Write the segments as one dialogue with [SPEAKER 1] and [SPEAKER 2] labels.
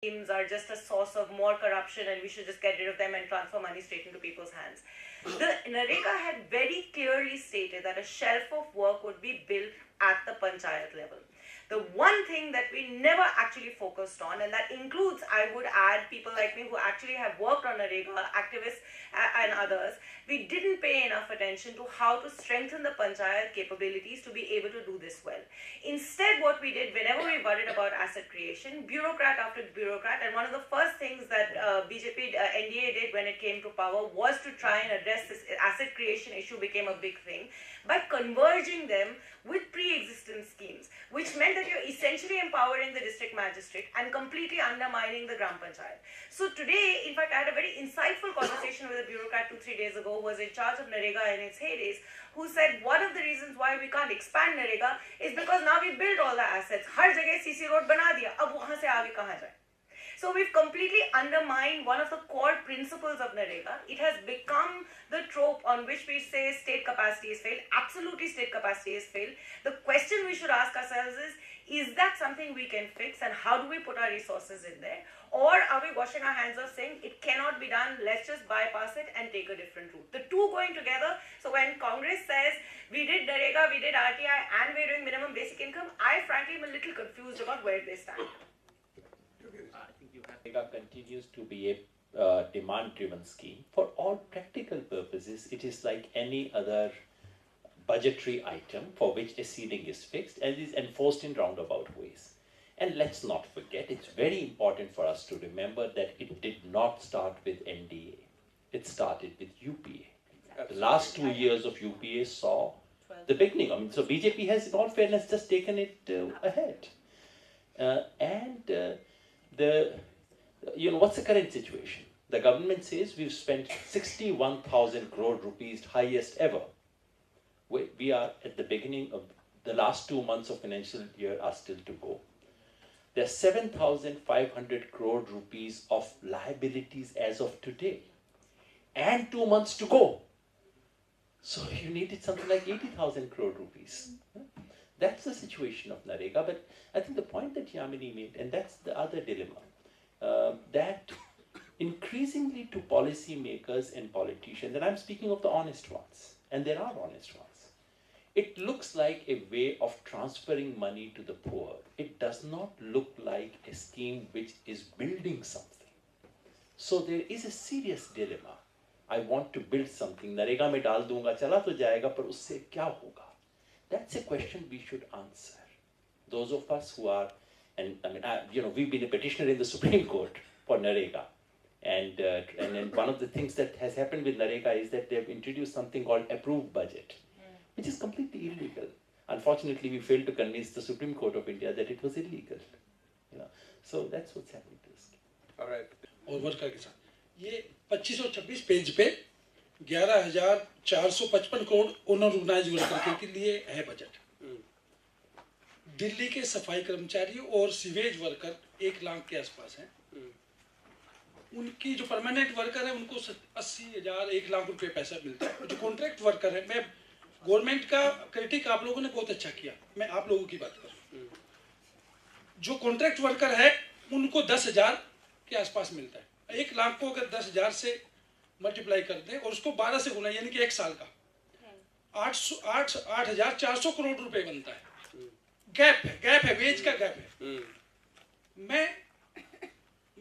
[SPEAKER 1] schemes are just a source of more corruption and we should just get rid of them and transfer money straight into people's hands. The NREGA had very clearly stated that a shelf of work would be built at the panchayat level. The one thing that we never actually focused on, and that includes, I would add, people like me who actually have worked on NREGA, activists and others, we didn't pay enough attention to how to strengthen the panchayat capabilities to be able to do this well. Instead, what we did, whenever we worried about asset creation, bureaucrat after bureaucrat, and one of the first things that BJP NDA did when it came to power was to try and address this asset creation issue became a big thing by converging them with pre-existing schemes, which meant that you're essentially empowering the district magistrate and completely undermining the Gram Panchayat. So today, in fact, I had a very insightful conversation with a bureaucrat 2-3 days ago who was in charge of NREGA in its heydays, who said one of the reasons why we can't expand NREGA is because now we build all the assets. Har jagah CC road bana diya, ab wahan se aage kahan jaye? So we've completely undermined one of the core principles of NREGA. It has become the trope on which we say state capacity has failed. Absolutely, state capacity has failed. The question we should ask ourselves is that something we can fix, and how do we put our resources in there? Or are we washing our hands of saying it cannot be done, let's just bypass it and take a different route? The two going together. So when Congress says we did NREGA, we did RTI, and we're doing minimum basic income, I frankly am a little confused about where they stand.
[SPEAKER 2] NREGA continues to be a demand-driven scheme. For all practical purposes, it is like any other budgetary item for which a ceiling is fixed and is enforced in roundabout ways. And let's not forget, it's very important for us to remember that it did not start with NDA. It started with UPA. Absolutely. The last 2 years of UPA saw the beginning. I mean, so BJP has, in all fairness, just taken it ahead. What's the current situation? The government says we've spent 61,000 crore rupees, highest ever. We are at the beginning of the last 2 months of financial year are still to go. There's 7,500 crore rupees of liabilities as of today, and 2 months to go. So you needed something like 80,000 crore rupees. That's the situation of NREGA. But I think the point that Yamini made, and that's the other dilemma, that increasingly to policymakers and politicians, and I'm speaking of the honest ones, and there are honest ones, it looks like a way of transferring money to the poor. It does not look like a scheme which is building something. So there is a serious dilemma. I want to build something. NREGA mein dal dunga, chala to jayega, par usse kya hoga? That's a question we should answer. Those of us who are, and I mean, we've been a petitioner in the Supreme Court for NREGA. And then one of the things that has happened with NREGA is that they've introduced something called approved budget, which is completely illegal. Unfortunately, we failed to convince the Supreme Court of India that it was illegal. So that's what's happening to us.
[SPEAKER 3] All right.
[SPEAKER 4] और worker के साथ ये 2526 page पे 11,455 crore unorganised worker के लिए है budget. Delhi के सफाई कर्मचारी और सीवेज वर्कर 1 लाख के आसपास हैं। उनकी जो परमानेंट वर्कर है उनको 80,000 1 लाख रुपए पैसा मिलता है। जो कॉन्ट्रैक्ट वर्कर है, मैं गवर्नमेंट का क्रिटिक आप लोगों ने बहुत अच्छा किया, मैं आप लोगों की बात करूं। जो कॉन्ट्रैक्ट वर्कर है उनको 10,000 के आसपास मिलता है। 1 लाख को अगर 10,000 से मल्टीप्लाई कर दें और उसको 12 से गुना, यानी कि 1 साल का 8,400 करोड़ रुपए बनता है। गैप है, वेज का गैप है। मैं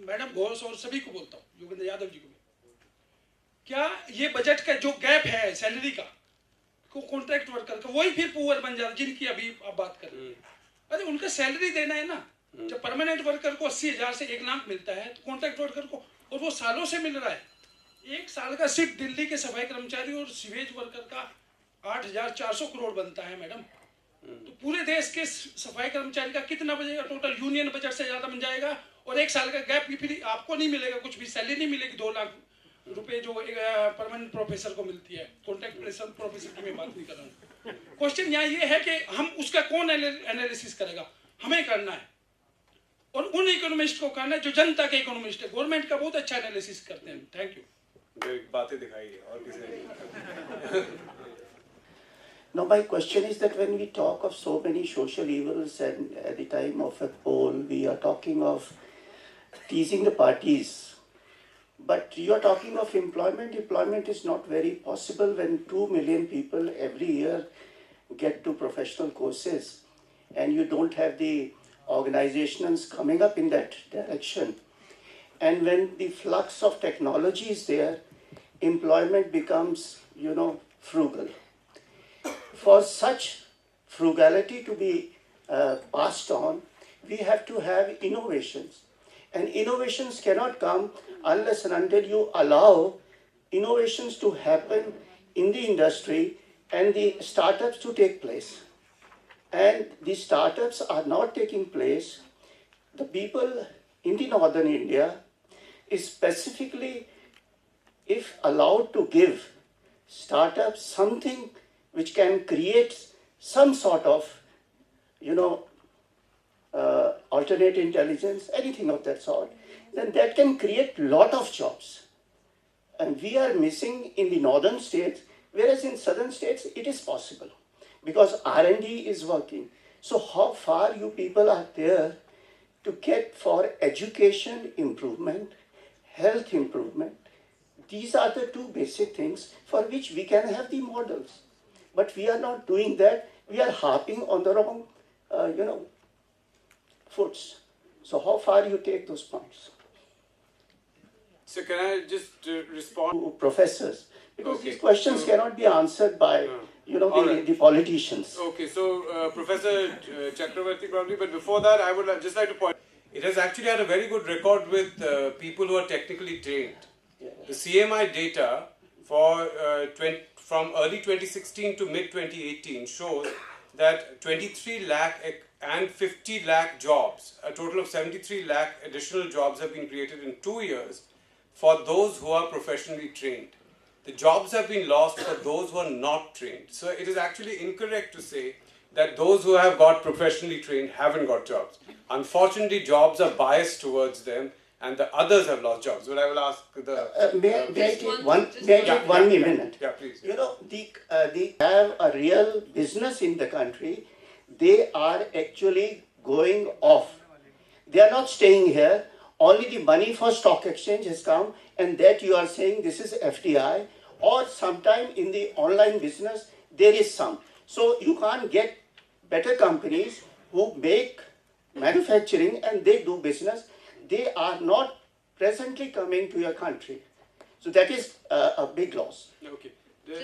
[SPEAKER 4] मैडम घोष और सभी को बोलता हूँ, योगेंद्र यादव जी को भी, क्या ये बजट का जो गैप है सैलरी का, कॉन्ट्रैक्ट वर्कर का, वही फिर पुअर बन जाता, जिनकी अभी आप बात कर रहे हैं। अरे उनका सैलरी देना है ना। जब परमानेंट वर्कर को 80,000 से 1 लाख मिलता है, तो कॉन्ट्रैक्ट वर्कर को, और वो सालों से मिल रहा है। 1 साल का सिर्फ दिल्ली के सफाई कर्मचारी और सीवेज वर्कर का 8,400 करोड़ बनता है मैडम। तो पूरे देश के सफाई कर्मचारी का कितना बचेगा? टोटल यूनियन बजट से ज्यादा बन जाएगा। और 1 साल का गैप भी फिर आपको नहीं मिलेगा, कुछ भी सैलरी नहीं मिलेगी। 2 लाख रुपए जो परमानेंट प्रोफेसर को मिलती है, कॉन्ट्रैक्ट प्रोफेसर की मैं बात नहीं कर रहा हूँ। क्वेश्चन यहाँ ये है कि हम उसका कौन एनालिसिस करेगा? हमें करना है, और उन इकोनॉमिस्ट को करना है जो जनता के इकोनॉमिस्ट है। गवर्नमेंट का बहुत अच्छा एनालिसिस करते हैं। Thank you.
[SPEAKER 3] बातें दिखाई और किसी ने
[SPEAKER 5] No, my question is that when we talk of so many social evils and at the time of a poll, we are talking of teasing the parties. But you are talking of employment. Employment is not very possible when 2 million people every year get to professional courses and you don't have the organizations coming up in that direction. And when the flux of technology is there, employment becomes, frugal. For such frugality to be passed on, we have to have innovations. And innovations cannot come unless and until you allow innovations to happen in the industry and the startups to take place. And the startups are not taking place. The people in the northern India is specifically, if allowed to give startups something which can create some sort of, alternate intelligence, anything of that sort, then that can create a lot of jobs. And we are missing in the northern states, whereas in southern states it is possible because R&D is working. So how far you people are there to get for education improvement, health improvement? These are the two basic things for which we can have the models. But we are not doing that. We are harping on the wrong, foots. So how far you take those points?
[SPEAKER 3] So can I just respond?
[SPEAKER 5] To professors, because
[SPEAKER 3] Okay.
[SPEAKER 5] these questions cannot be answered by,
[SPEAKER 3] All right.
[SPEAKER 5] the politicians.
[SPEAKER 3] Okay, so Professor Chakravarti probably, but before that I would just like to point, it has actually had a very good record with people who are technically trained.
[SPEAKER 5] Yeah.
[SPEAKER 3] The CMI data for from early 2016 to mid 2018 shows that 23 lakh and 50 lakh jobs, a total of 73 lakh additional jobs have been created in 2 years for those who are professionally trained. The jobs have been lost for those who are not trained. So it is actually incorrect to say that those who have got professionally trained haven't got jobs. Unfortunately, jobs are biased towards them and the others have lost jobs. But I will ask the...
[SPEAKER 5] May I take
[SPEAKER 3] Yeah,
[SPEAKER 5] one
[SPEAKER 3] yeah,
[SPEAKER 5] minute?
[SPEAKER 3] Yeah, please.
[SPEAKER 5] They have a real business in the country. They are actually going off. They are not staying here. Only the money for stock exchange has come, and that you are saying this is FDI, or sometime in the online business there is some. So you can't get better companies who make manufacturing and they do business. They are not presently coming to your country. So that is a big loss.
[SPEAKER 3] Okay.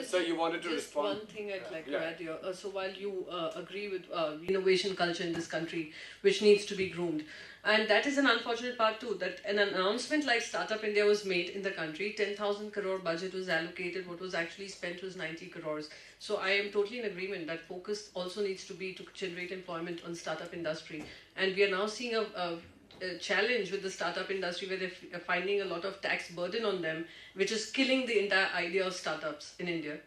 [SPEAKER 3] So you wanted to
[SPEAKER 6] just
[SPEAKER 3] respond?
[SPEAKER 6] one thing I'd like
[SPEAKER 3] Yeah.
[SPEAKER 6] to add here. So while you agree with innovation culture in this country, which needs to be groomed, and that is an unfortunate part too, that an announcement like Startup India was made in the country, 10,000 crore budget was allocated, what was actually spent was 90 crores. So I am totally in agreement that focus also needs to be to generate employment on startup industry. And we are now seeing a challenge with the startup industry where they're finding a lot of tax burden on them, which is killing the entire idea of startups in India.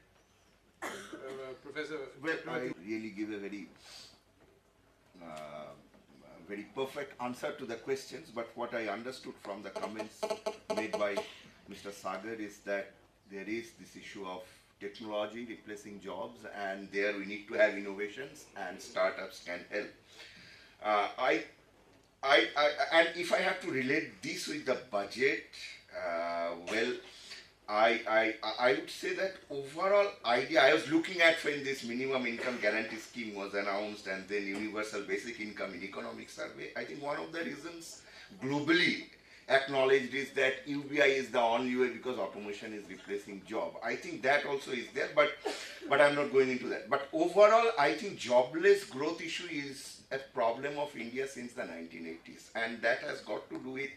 [SPEAKER 3] Professor,
[SPEAKER 7] Well, I really give a very perfect answer to the questions, but what I understood from the comments made by Mr. Sagar is that there is this issue of technology replacing jobs, and there we need to have innovations, and startups can help. And if I have to relate this with the budget, I would say that overall idea, I was looking at when this minimum income guarantee scheme was announced and then universal basic income in economic survey. I think one of the reasons globally acknowledged is that UBI is the only way because automation is replacing job. I think that also is there, but I'm not going into that. But overall, I think jobless growth issue is a problem of India since the 1980s, and that has got to do with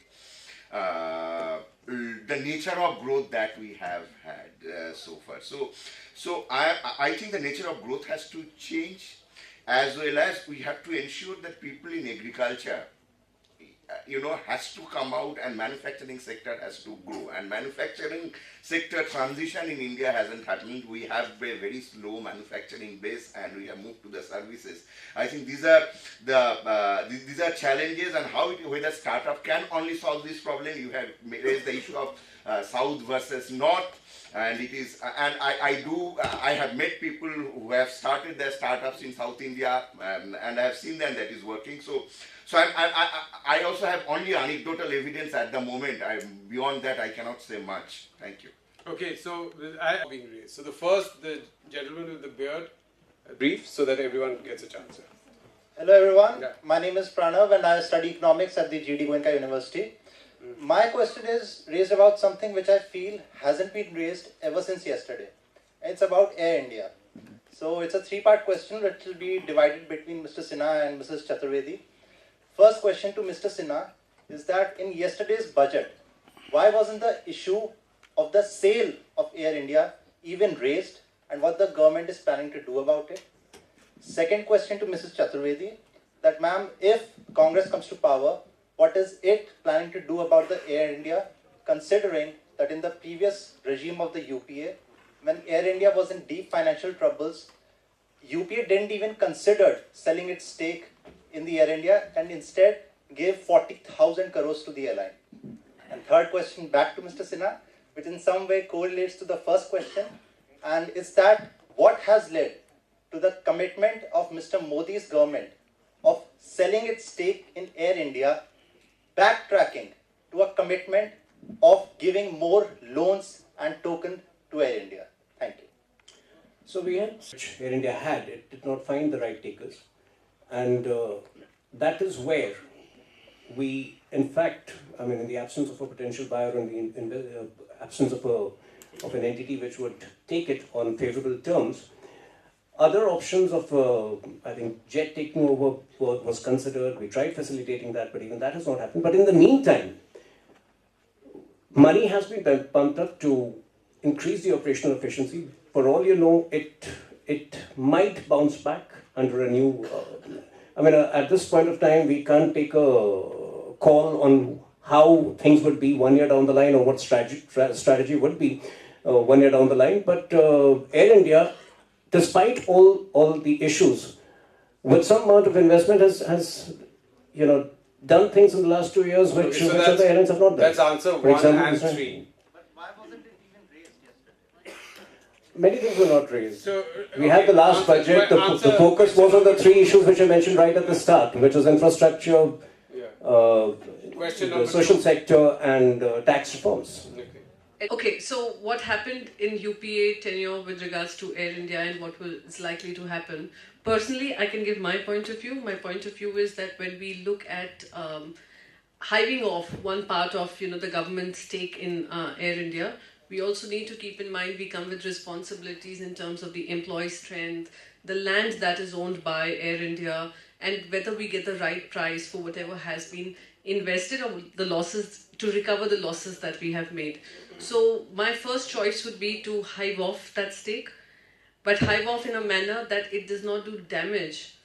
[SPEAKER 7] the nature of growth that we have had so far. So I think the nature of growth has to change, as well as we have to ensure that people in agriculture, has to come out, and manufacturing sector has to grow. And manufacturing sector transition in India hasn't happened. We have a very slow manufacturing base, and we have moved to the services. I think these are challenges, and whether startup can only solve this problem. You have raised the issue of South versus North, and it is, and I have met people who have started their startups in South India, and I have seen them that is working. So So I also have only anecdotal evidence at the moment. Beyond that, I cannot say much. Thank you.
[SPEAKER 3] Okay, so I being raised. So the gentleman with the beard, brief, so that everyone gets a chance.
[SPEAKER 8] Hello everyone,
[SPEAKER 3] Yeah.
[SPEAKER 8] my name is Pranav and I study economics at the GD Goenka University. My question is raised about something which I feel hasn't been raised ever since yesterday. It's about Air India. So it's a three-part question which will be divided between Mr. Sinha and Mrs. Chaturvedi. First question to Mr. Sinha is that in yesterday's budget, why wasn't the issue of the sale of Air India even raised and what the government is planning to do about it? Second question to Mrs. Chaturvedi, that ma'am, if Congress comes to power, what is it planning to do about the Air India, considering that in the previous regime of the UPA, when Air India was in deep financial troubles, UPA didn't even consider selling its stake in the Air India and instead gave 40,000 crores to the airline. And third question back to Mr. Sinha, which in some way correlates to the first question, and is that what has led to the commitment of Mr. Modi's government of selling its stake in Air India, backtracking to a commitment of giving more loans and token to Air India? Thank you.
[SPEAKER 9] So we had, which Air India had, it did not find the right takers. And that is where we, in fact, I mean, in the absence of a potential buyer and in the absence of an entity which would take it on favorable terms, other options of, I think, jet taking over was considered. We tried facilitating that, but even that has not happened. But in the meantime, money has been pumped up to increase the operational efficiency. For all you know, it might bounce back under a new... I mean, at this point of time, we can't take a call on how things would be 1 year down the line or what strategy would be 1 year down the line. But Air India, despite all the issues, with some amount of investment has done things in the last 2 years which other airlines have not done.
[SPEAKER 3] That's answer
[SPEAKER 9] For
[SPEAKER 3] 1
[SPEAKER 9] example,
[SPEAKER 3] and 3.
[SPEAKER 8] But why wasn't it even raised yesterday?
[SPEAKER 9] Many things were not raised.
[SPEAKER 3] So,
[SPEAKER 9] We had the last budget, the focus was on the three issues which I mentioned right at the start, which was infrastructure, the social sector and tax reforms.
[SPEAKER 6] Okay, so what happened in UPA tenure with regards to Air India and what is likely to happen? Personally, I can give my point of view. My point of view is that when we look at hiving off one part of the government's stake in Air India, we also need to keep in mind we come with responsibilities in terms of the employee strength, the land that is owned by Air India, and whether we get the right price for whatever has been invested or the losses, to recover the losses that we have made. So my first choice would be to hive off that stake, but hive off in a manner that it does not do damage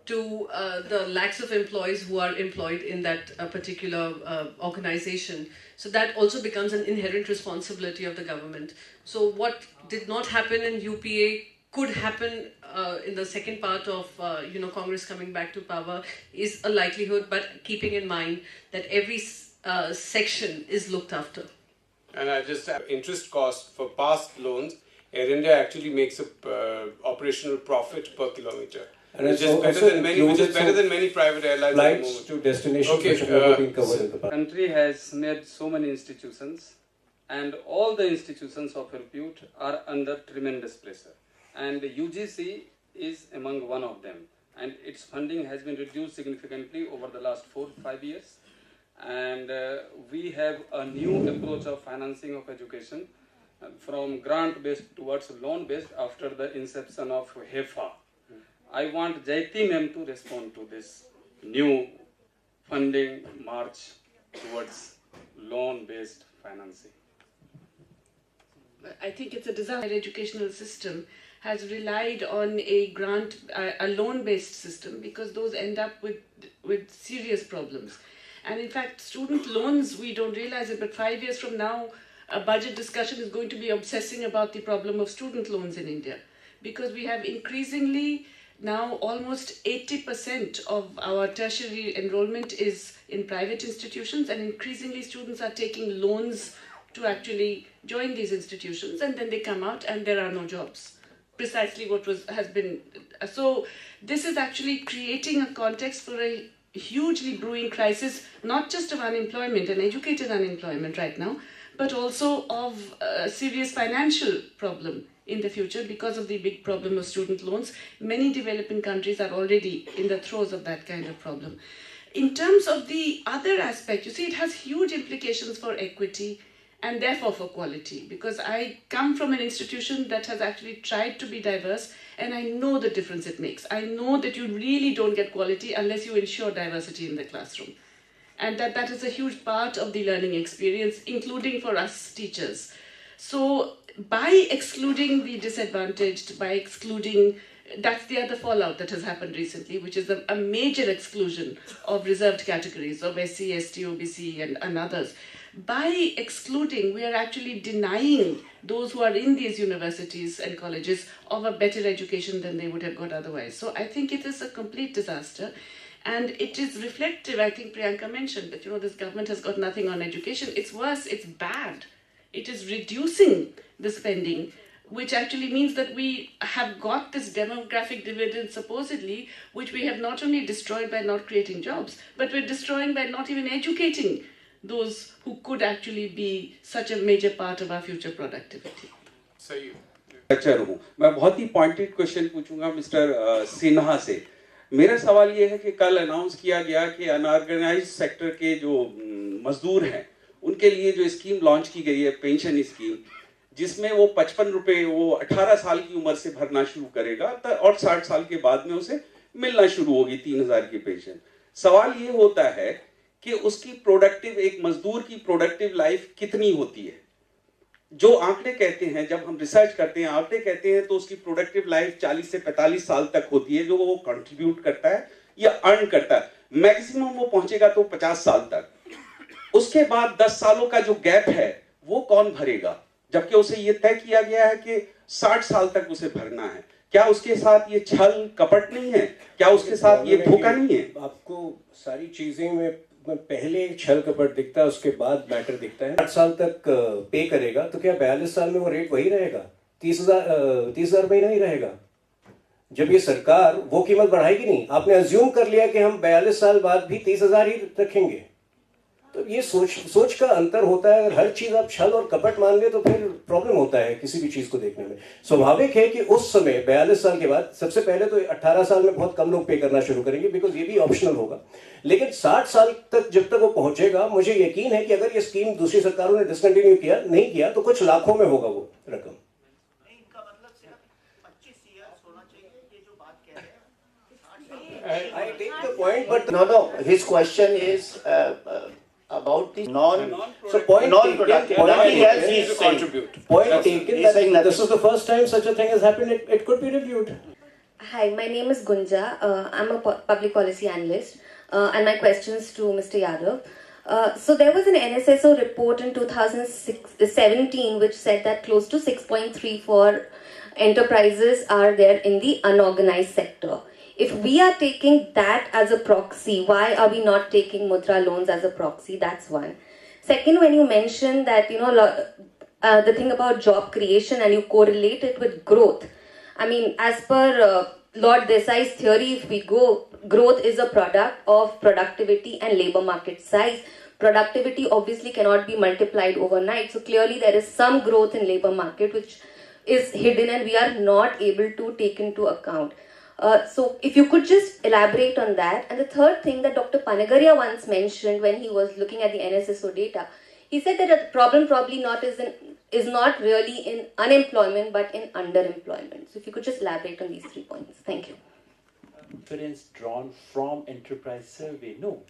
[SPEAKER 6] to the lakhs of employees who are employed in that particular organization. So that also becomes an inherent responsibility of the government. So what did not happen in UPA could happen in the second part of Congress coming back to power is a likelihood, but keeping in mind that every section is looked after.
[SPEAKER 3] And I just have interest cost for past loans. Air India actually makes a operational profit per kilometer,
[SPEAKER 9] And
[SPEAKER 3] which is better than many private airlines at the
[SPEAKER 9] flights
[SPEAKER 3] moment.
[SPEAKER 9] to destinations
[SPEAKER 3] Okay,
[SPEAKER 9] which have never been covered in the past.
[SPEAKER 10] Country has made so many institutions, and all the institutions of repute are under tremendous pressure. And UGC is among one of them. And its funding has been reduced significantly over the last 4 to 5 years. And we have a new approach of financing of education from grant-based towards loan-based after the inception of HEFA. I want Jaiti ma'am to respond to this new funding march towards loan-based financing.
[SPEAKER 11] I think it's a desired educational system has relied on a loan-based system, because those end up with serious problems. And in fact, student loans, we don't realize it, but 5 years from now, a budget discussion is going to be obsessing about the problem of student loans in India. Because we have increasingly now almost 80% of our tertiary enrollment is in private institutions, and increasingly students are taking loans to actually join these institutions, and then they come out and there are no jobs. Precisely what has been. So this is actually creating a context for a hugely brewing crisis, not just of unemployment and educated unemployment right now, but also of a serious financial problem in the future because of the big problem of student loans. Many developing countries are already in the throes of that kind of problem. In terms of the other aspect, you see, it has huge implications for equity and therefore for quality, because I come from an institution that has actually tried to be diverse, and I know the difference it makes. I know that you really don't get quality unless you ensure diversity in the classroom, and that is a huge part of the learning experience, including for us teachers. So by excluding the disadvantaged, by excluding, that's the other fallout that has happened recently, which is a major exclusion of reserved categories of SC, ST, OBC and others. By excluding, we are actually denying those who are in these universities and colleges of a better education than they would have got otherwise. So I think it is a complete disaster. And it is reflective, I think Priyanka mentioned that, this government has got nothing on education. It's worse, it's bad. It is reducing the spending, which actually means that we have got this demographic dividend supposedly, which we have not only destroyed by not creating jobs, but we're destroying by not even educating those who could actually be such a major part of our future productivity.
[SPEAKER 3] So you.
[SPEAKER 12] हूँ मैं बहुत ही pointed question पूछूंगा mister Sinha से। मेरा सवाल ये है कि कल अनाउंस किया गया कि अनऑर्गेनाइज्ड सेक्टर के जो मजदूर हैं उनके लिए जो स्कीम लॉन्च की गई है, पेंशन स्कीम, जिसमें वो 55 रुपये वो 18 साल की उम्र से भरना शुरू करेगा और 60 साल के बाद में उसे मिलना शुरू होगी 3000 की पेंशन। सवाल ये होता है कि उसकी प्रोडक्टिव, एक मजदूर की प्रोडक्टिव लाइफ कितनी होती है? जो आंकड़े कहते हैं, जब हम रिसर्च करते हैं, आंकड़े कहते हैं तो उसकी प्रोडक्टिव लाइफ 40 से 45 साल तक होती है जो वो कंट्रीब्यूट करता है या अर्न करता है। मैक्सिमम वो पहुंचेगा तो 50 साल तक। उसके बाद 10 सालों का जो गैप है वो कौन भरेगा, जबकि उसे ये तय किया गया है कि 60 साल तक उसे भरना है। क्या उसके साथ ये छल कपट नहीं है? क्या उसके साथ ये धोखा नहीं है?
[SPEAKER 9] आपको सारी चीजें में पहले छल कपट दिखता है, उसके बाद मैटर दिखता है। 8 साल तक पे करेगा तो क्या 42 साल में वो रेट वही रहेगा? 30,000 रुपये नहीं रहेगा? जब ये सरकार वो कीमत बढ़ाएगी नहीं, आपने अज्यूम कर लिया कि हम 42 साल बाद भी 30,000 ही रखेंगे, तो ये सोच का अंतर होता है। अगर हर चीज आप छल और कपट मान ले तो फिर प्रॉब्लम होता है किसी भी चीज को देखने में। स्वाभाविक है कि उस समय 42 साल के बाद सबसे पहले तो 18 साल में बहुत कम लोग पे करना शुरू करेंगे, बिकॉज ये भी ऑप्शनल होगा। लेकिन 60 साल तक जब तक वो पहुंचेगा, मुझे यकीन है कि अगर ये स्कीम दूसरी सरकारों ने डिसकंटिन्यू नहीं किया तो कुछ लाखों में होगा वो रकम।
[SPEAKER 5] I take the point, but no. His question is about the non-productive.
[SPEAKER 9] Point taken. This is the first time such a thing has happened. It could be reviewed.
[SPEAKER 13] Hi, my name is Gunja. I'm a public policy analyst, and my questions to Mr. Yadav. So there was an NSSO report in 2017 which said that close to 6.34 enterprises are there in the unorganized sector. If we are taking that as a proxy, why are we not taking Mudra loans as a proxy? That's one. Second, when you mentioned that, the thing about job creation and you correlate it with growth. I mean, as per Lord Desai's theory, if we go, growth is a product of productivity and labor market size. Productivity obviously cannot be multiplied overnight. So clearly there is some growth in labor market which is hidden and we are not able to take into account. So if you could just elaborate on that. And the third thing that Dr. Panagaria once mentioned when he was looking at the NSSO data, he said that the problem probably is not really in unemployment but in underemployment. So if you could just elaborate on these 3 points. Thank you.
[SPEAKER 2] Inference drawn from enterprise survey, no.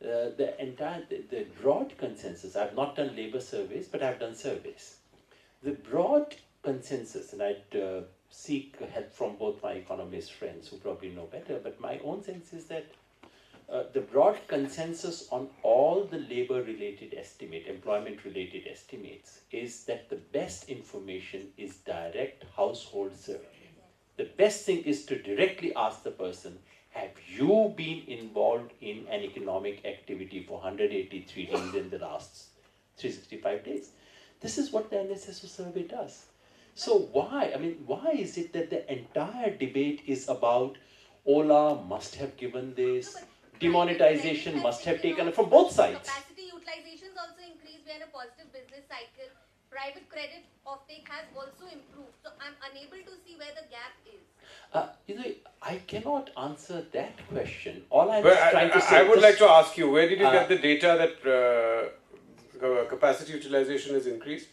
[SPEAKER 2] The broad consensus, I've not done labor surveys, but I've done surveys. The broad consensus, and I'd seek help from both my economist friends who probably know better, but my own sense is that the broad consensus on all the labor-related estimate, employment-related estimates, is that the best information is direct household survey. The best thing is to directly ask the person, have you been involved in an economic activity for 183 days in the last 365 days? This is what the NSSO survey does. So why is it that the entire debate is about Ola must have given this, demonetization must have taken from both sides.
[SPEAKER 14] Capacity utilization also increased. We are in a positive business cycle. Private credit offtake has also improved. So I'm unable to see where the gap is.
[SPEAKER 2] I cannot answer that question. All I'm trying to say.
[SPEAKER 3] I would like to ask you, where did you get the data that capacity utilization has increased?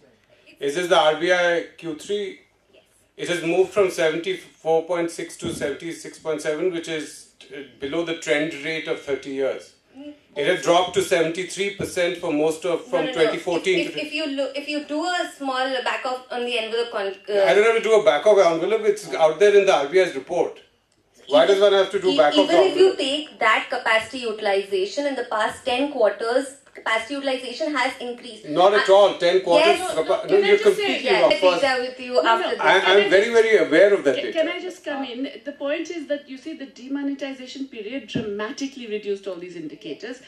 [SPEAKER 3] Is this the RBI Q3?
[SPEAKER 14] Yes.
[SPEAKER 3] It has moved from 74.6 to 76.7, which is below the trend rate of 30 years. It had dropped to 73% for most of from 2014.
[SPEAKER 13] If you do a small back off on the envelope,
[SPEAKER 3] I don't have to do a back of envelope. It's out there in the RBI's report. Why does one have to do back of the envelope?
[SPEAKER 13] Even if you take that capacity utilization in the past 10 quarters, capacity utilization has increased.
[SPEAKER 3] Not at all. 10 quarters.
[SPEAKER 13] Yes,
[SPEAKER 3] you're completely wrong.
[SPEAKER 13] With you after this.
[SPEAKER 3] I'm very, very aware of that data.
[SPEAKER 11] Can I just come in? The point is that you see the demonetization period dramatically reduced all these indicators.